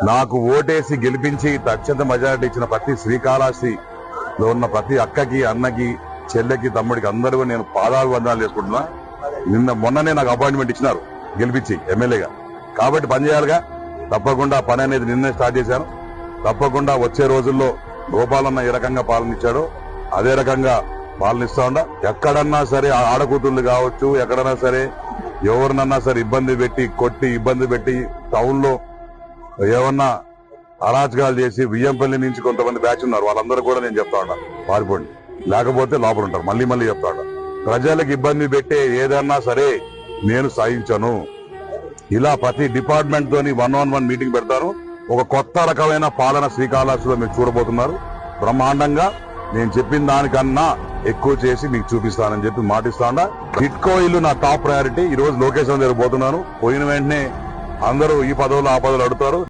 నాకు ఓటేసి గెలిపించి అత్యంత మెజారిటీ ఇచ్చిన ప్రతి శ్రీకాళహస్తిలో ఉన్న ప్రతి అక్కకి, అన్నకి, చెల్లెకి, తమ్ముడికి అందరూ నేను పాదాభివందనాలు చేసుకుంటున్నా. మొన్ననే నాకు అపాయింట్మెంట్ ఇచ్చినారు గెలిపించి ఎమ్మెల్యేగా, కాబట్టి పనిచేయాలిగా. తప్పకుండా పని అనేది నిన్నే స్టార్ట్ చేశాను. తప్పకుండా వచ్చే రోజుల్లో గోపాలన్న ఏ రకంగా పాలన ఇచ్చాడో అదే రకంగా పాలనిస్తా ఉండా. ఎక్కడన్నా సరే ఆడకూతుళ్ళు కావచ్చు, ఎక్కడన్నా సరే ఎవరినన్నా సరే ఇబ్బంది పెట్టి కొట్టి ఇబ్బంది పెట్టి టౌన్ లో ఏమన్నా అరాచకాలు చేసి వియ్యంపల్లి నుంచి కొంతమంది బ్యాచ్ ఉన్నారు, వాళ్ళందరూ కూడా నేను చెప్తా ఉన్నా పారిపోండి, లేకపోతే లోపల ఉంటారు. మళ్ళీ చెప్తా ఉన్నా, ప్రజలకు ఇబ్బంది పెట్టే ఏదన్నా సరే నేను సాధించను. ఇలా ప్రతి డిపార్ట్మెంట్ తోని 1-on-1 మీటింగ్ పెడతాను. ఒక కొత్త రకమైన పాలన శ్రీకాళహస్తిలో మీరు చూడబోతున్నారు. బ్రహ్మాండంగా నేను చెప్పిన దానికన్నా ఎక్కువ చేసి మీకు చూపిస్తానని చెప్పి మాటిస్తాండా. టిట్కో ఇల్లు నా టాప్ ప్రయారిటీ. ఈ రోజు లొకేషన్ దగ్గర పోతున్నాను. పోయిన వెంటనే అందరూ ఈ పదవులు ఆ పదవులు అడుగుతారు.